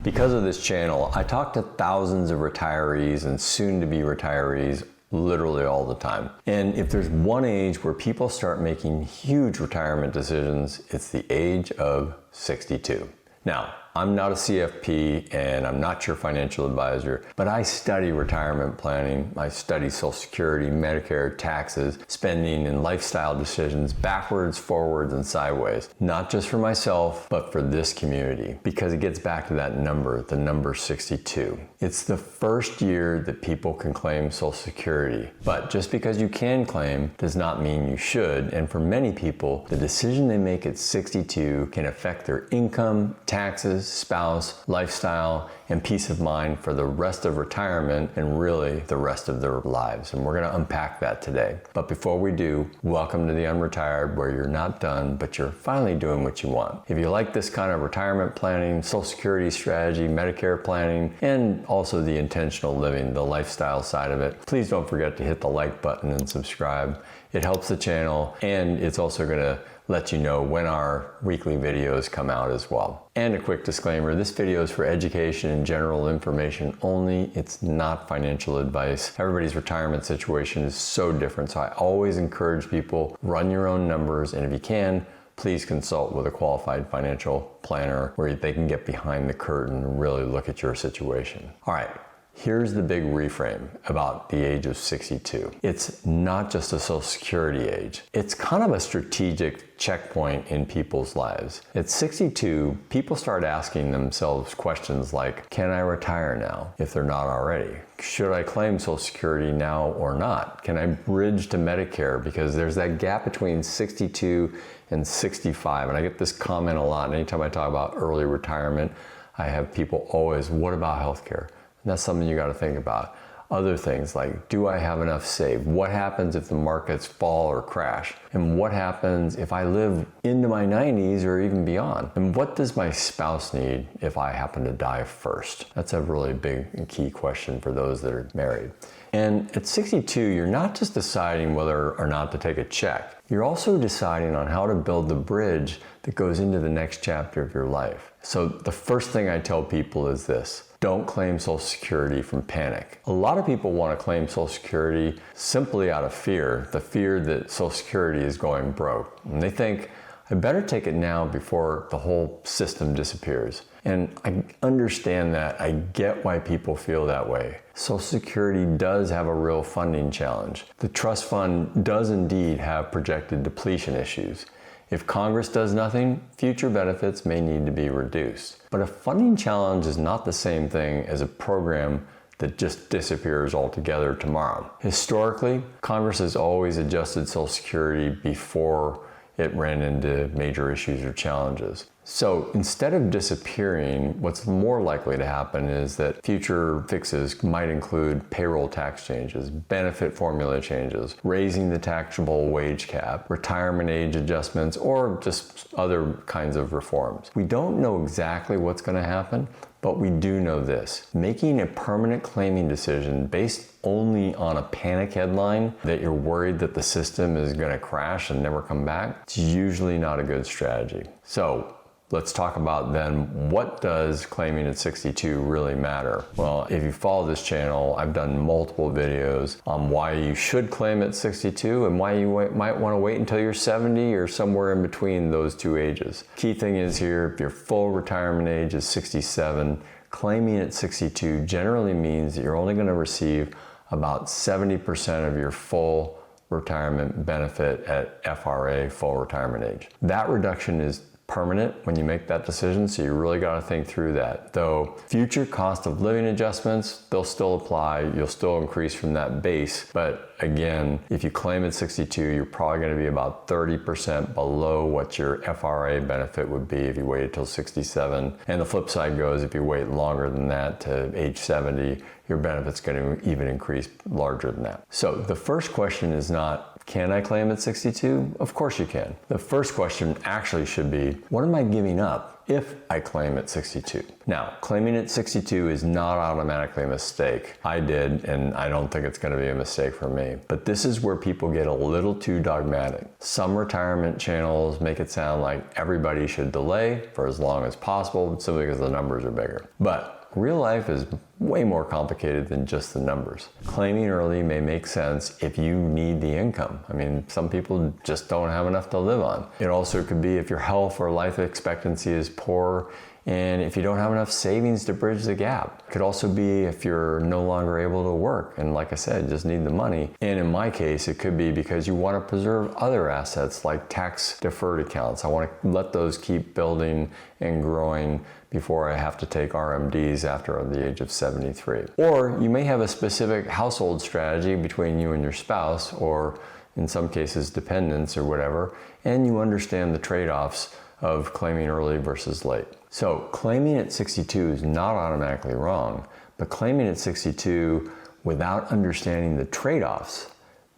Because of this channel, I talk to thousands of retirees and soon-to-be retirees literally all the time. And if there's one age where people start making huge retirement decisions, it's the age of 62. Now, I'm not a CFP and I'm not your financial advisor, but I study retirement planning. I study Social Security, Medicare, taxes, spending, and lifestyle decisions backwards, forwards, and sideways. Not just for myself, but for this community, because it gets back to that number, the number 62. It's the first year that people can claim Social Security, but just because you can claim does not mean you should. And for many people, the decision they make at 62 can affect their income, taxes, spouse, lifestyle, and peace of mind for the rest of retirement and really the rest of their lives. And we're going to unpack that today. But before we do, welcome to the Unretired, where you're not done, but you're finally doing what you want. If you like this kind of retirement planning, Social Security strategy, Medicare planning, and also the intentional living, the lifestyle side of it, please don't forget to hit the like button and subscribe. It helps the channel, and it's also going to let you know when our weekly videos come out as well. And a quick disclaimer, this video is for education and general information only. It's not financial advice. Everybody's retirement situation is so different, so I always encourage people, run your own numbers, and if you can, please consult with a qualified financial planner where they can get behind the curtain and really look at your situation. All right. Here's the big reframe about the age of 62. It's not just a Social Security age. It's kind of a strategic checkpoint in people's lives. At 62, people start asking themselves questions like, can I retire now if they're not already? Should I claim Social Security now or not? Can I bridge to Medicare? Because there's that gap between 62 and 65. And I get this comment a lot. And anytime I talk about early retirement, I have people always, what about healthcare? That's something you got to think about. Other things like, do I have enough saved? What happens if the markets fall or crash? And what happens if I live into my 90s or even beyond? And what does my spouse need if I happen to die first? That's a really big and key question for those that are married. And at 62, you're not just deciding whether or not to take a check. You're also deciding on how to build the bridge that goes into the next chapter of your life. So the first thing I tell people is this. Don't claim Social Security from panic. A lot of people want to claim Social Security simply out of fear, the fear that Social Security is going broke. And they think, I better take it now before the whole system disappears. And I understand that. I get why people feel that way. Social Security does have a real funding challenge. The trust fund does indeed have projected depletion issues. If Congress does nothing, future benefits may need to be reduced. But a funding challenge is not the same thing as a program that just disappears altogether tomorrow. Historically, Congress has always adjusted Social Security before it ran into major issues or challenges. So instead of disappearing, what's more likely to happen is that future fixes might include payroll tax changes, benefit formula changes, raising the taxable wage cap, retirement age adjustments, or just other kinds of reforms. We don't know exactly what's going to happen, but we do know this. Making a permanent claiming decision based only on a panic headline that you're worried that the system is going to crash and never come back, it's usually not a good strategy. So let's talk about then, what does claiming at 62 really matter? Well, if you follow this channel, I've done multiple videos on why you should claim at 62 and why you might want to wait until you're 70 or somewhere in between those two ages. Key thing is here, if your full retirement age is 67, claiming at 62 generally means that you're only going to receive about 70% of your full retirement benefit at FRA, full retirement age. That reduction is permanent when you make that decision, so you really got to think through that. Though future cost of living adjustments, they'll still apply, you'll still increase from that base, but again, if you claim at 62, you're probably going to be about 30% below what your FRA benefit would be if you waited till 67. And the flip side goes, if you wait longer than that to age 70, your benefit's going to even increase larger than that. So the first question is not, can I claim at 62? Of course you can. The first question actually should be, what am I giving up if I claim at 62. Now, claiming at 62 is not automatically a mistake. I did, and I don't think it's going to be a mistake for me. But this is where people get a little too dogmatic. Some retirement channels make it sound like everybody should delay for as long as possible simply because the numbers are bigger. But real life is way more complicated than just the numbers. Claiming early may make sense if you need the income. I mean, some people just don't have enough to live on. It also could be if your health or life expectancy is poor and if you don't have enough savings to bridge the gap. It could also be if you're no longer able to work and, like I said, just need the money. And in my case, it could be because you want to preserve other assets like tax deferred accounts. I want to let those keep building and growing before I have to take RMDs after the age of 73. Or you may have a specific household strategy between you and your spouse, or in some cases dependents or whatever, and you understand the trade-offs of claiming early versus late. So claiming at 62 is not automatically wrong, but claiming at 62 without understanding the trade-offs,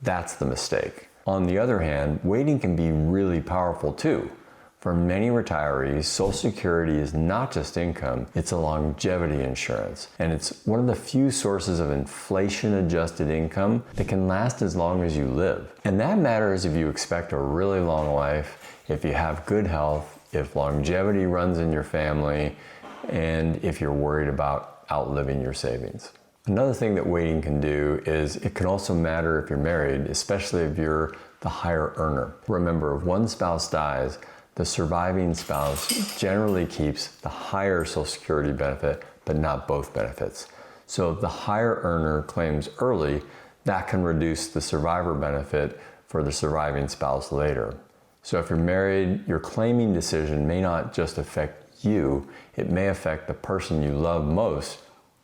that's the mistake. On the other hand, waiting can be really powerful too. For many retirees, Social Security is not just income, it's a longevity insurance. And it's one of the few sources of inflation-adjusted income that can last as long as you live. And that matters if you expect a really long life, if you have good health, if longevity runs in your family, and if you're worried about outliving your savings. Another thing that waiting can do is it can also matter if you're married, especially if you're the higher earner. Remember, if one spouse dies, the surviving spouse generally keeps the higher Social Security benefit, but not both benefits. So if the higher earner claims early, that can reduce the survivor benefit for the surviving spouse later. So if you're married, your claiming decision may not just affect you, it may affect the person you love most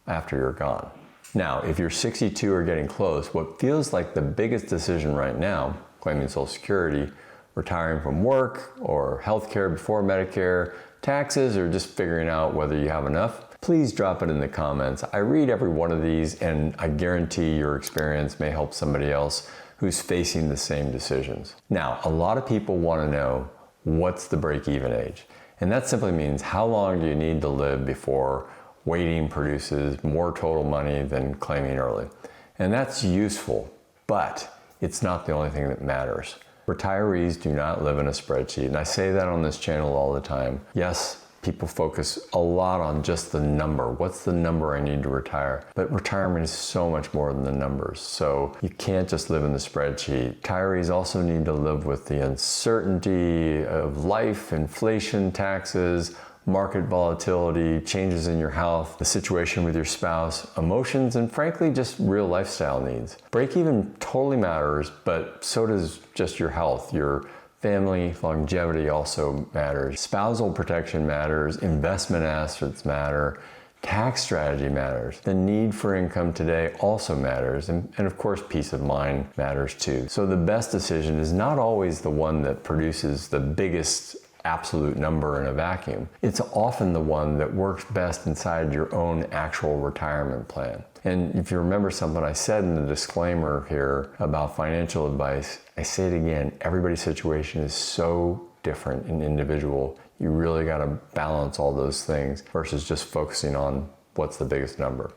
after you're gone. Now, if you're 62 or getting close, what feels like the biggest decision right now, claiming Social Security, retiring from work, or healthcare before Medicare, taxes, or just figuring out whether you have enough, please drop it in the comments. I read every one of these, and I guarantee your experience may help somebody else who's facing the same decisions. Now, a lot of people want to know, what's the break-even age? And that simply means how long do you need to live before waiting produces more total money than claiming early? And that's useful, but it's not the only thing that matters. Retirees do not live in a spreadsheet, and I say that on this channel all the time. Yes, people focus a lot on just the number. What's the number I need to retire? But retirement is so much more than the numbers, so you can't just live in the spreadsheet. Retirees also need to live with the uncertainty of life, inflation, taxes, market volatility, changes in your health, the situation with your spouse, emotions, and frankly, just real lifestyle needs. Break-even totally matters, but so does just your health. Your family longevity also matters. Spousal protection matters. Investment assets matter. Tax strategy matters. The need for income today also matters. And of course, peace of mind matters too. So the best decision is not always the one that produces the biggest absolute number in a vacuum. It's often the one that works best inside your own actual retirement plan. And if you remember something I said in the disclaimer here about financial advice, I say it again, everybody's situation is so different and individual. You really got to balance all those things versus just focusing on what's the biggest number.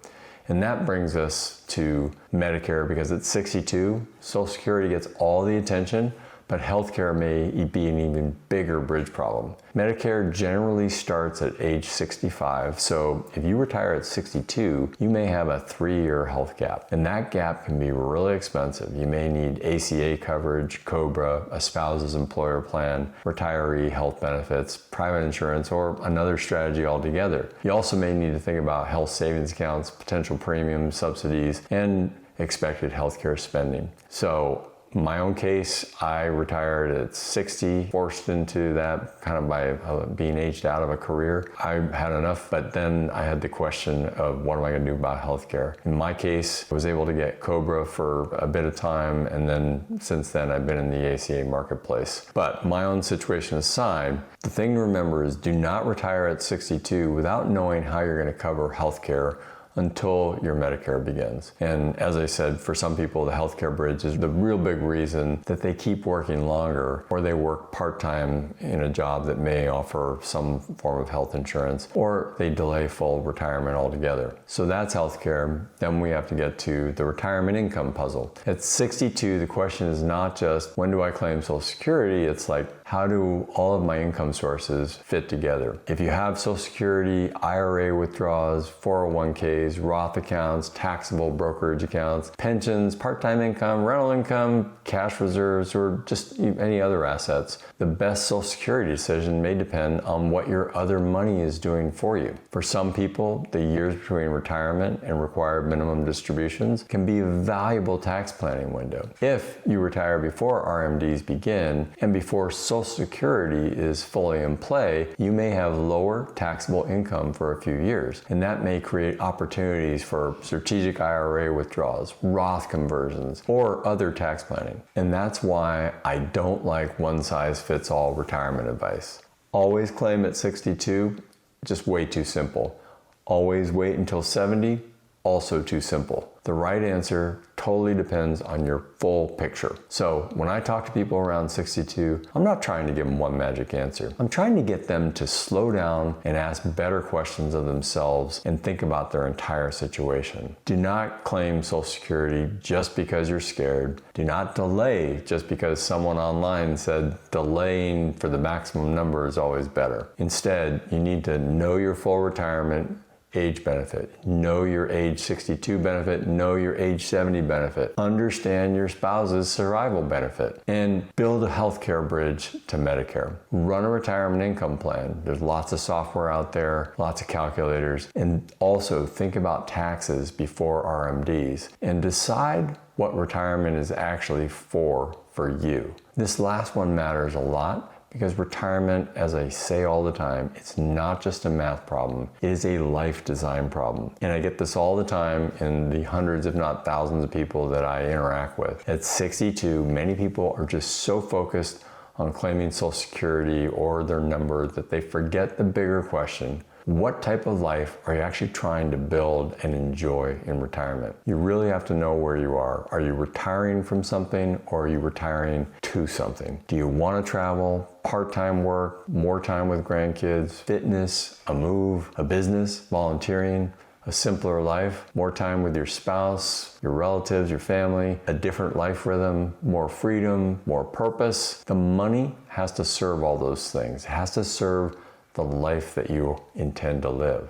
And that brings us to Medicare, because at 62, Social Security gets all the attention, but healthcare may be an even bigger bridge problem. Medicare generally starts at age 65, so if you retire at 62, you may have a 3-year health gap, and that gap can be really expensive. You may need ACA coverage, COBRA, a spouse's employer plan, retiree health benefits, private insurance, or another strategy altogether. You also may need to think about health savings accounts, potential premiums, subsidies, and expected healthcare spending. So my own case, I retired at 60, forced into that kind of by being aged out of a career. I had enough, but then I had the question of what am I going to do about healthcare? In my case, I was able to get COBRA for a bit of time, and then since then I've been in the ACA marketplace. But my own situation aside, the thing to remember is do not retire at 62 without knowing how you're going to cover healthcare until your Medicare begins. And as I said, for some people, the healthcare bridge is the real big reason that they keep working longer, or they work part-time in a job that may offer some form of health insurance, or they delay full retirement altogether. So that's healthcare. Then we have to get to the retirement income puzzle. At 62, the question is not just when do I claim Social Security, it's like, how do all of my income sources fit together? If you have Social Security, IRA withdrawals, 401ks, Roth accounts, taxable brokerage accounts, pensions, part-time income, rental income, cash reserves, or just any other assets, the best Social Security decision may depend on what your other money is doing for you. For some people, the years between retirement and required minimum distributions can be a valuable tax planning window. If you retire before RMDs begin and before Social Security is fully in play, you may have lower taxable income for a few years, and that may create opportunities for strategic IRA withdrawals, Roth conversions, or other tax planning. And that's why I don't like one-size-fits-all retirement advice. Always claim at 62, just way too simple. Always wait until 70, also too simple. The right answer totally depends on your full picture. So when I talk to people around 62, I'm not trying to give them one magic answer. I'm trying to get them to slow down and ask better questions of themselves and think about their entire situation. Do not claim Social Security just because you're scared. Do not delay just because someone online said delaying for the maximum number is always better. Instead, you need to know your full retirement age benefit, know your age 62 benefit, know your age 70 benefit, understand your spouse's survival benefit, and build a healthcare bridge to Medicare. Run a retirement income plan. There's lots of software out there, lots of calculators, and also think about taxes before RMDs and decide what retirement is actually for you. This last one matters a lot, because retirement, as I say all the time, it's not just a math problem, it is a life design problem. And I get this all the time in the hundreds, if not thousands of people that I interact with. At 62, many people are just so focused on claiming Social Security or their number that they forget the bigger question. What type of life are you actually trying to build and enjoy in retirement? You really have to know where you are. Are you retiring from something, or are you retiring to something? Do you want to travel, part-time work, more time with grandkids, fitness, a move, a business, volunteering, a simpler life, more time with your spouse, your relatives, your family, a different life rhythm, more freedom, more purpose? The money has to serve all those things. It has to serve the life that you intend to live,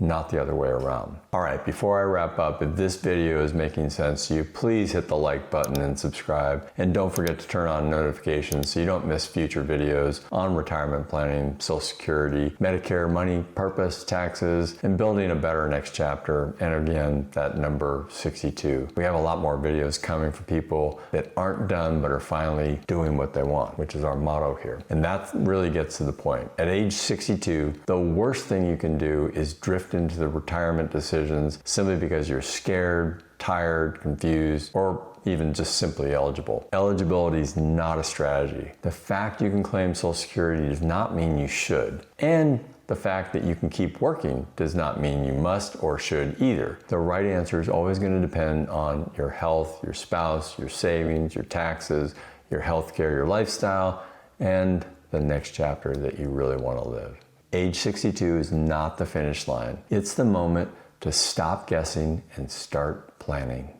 not the other way around. All right, before I wrap up, if this video is making sense to you, please hit the like button and subscribe. And don't forget to turn on notifications so you don't miss future videos on retirement planning, Social Security, Medicare, money, purpose, taxes, and building a better next chapter. And again, that number 62. We have a lot more videos coming for people that aren't done but are finally doing what they want, which is our motto here. And that really gets to the point. At age 62, the worst thing you can do is drift into the retirement decisions simply because you're scared, tired, confused, or even just simply eligible. Eligibility is not a strategy. The fact you can claim Social Security does not mean you should. And the fact that you can keep working does not mean you must or should either. The right answer is always going to depend on your health, your spouse, your savings, your taxes, your healthcare, your lifestyle, and the next chapter that you really want to live. Age 62 is not the finish line. It's the moment to stop guessing and start planning.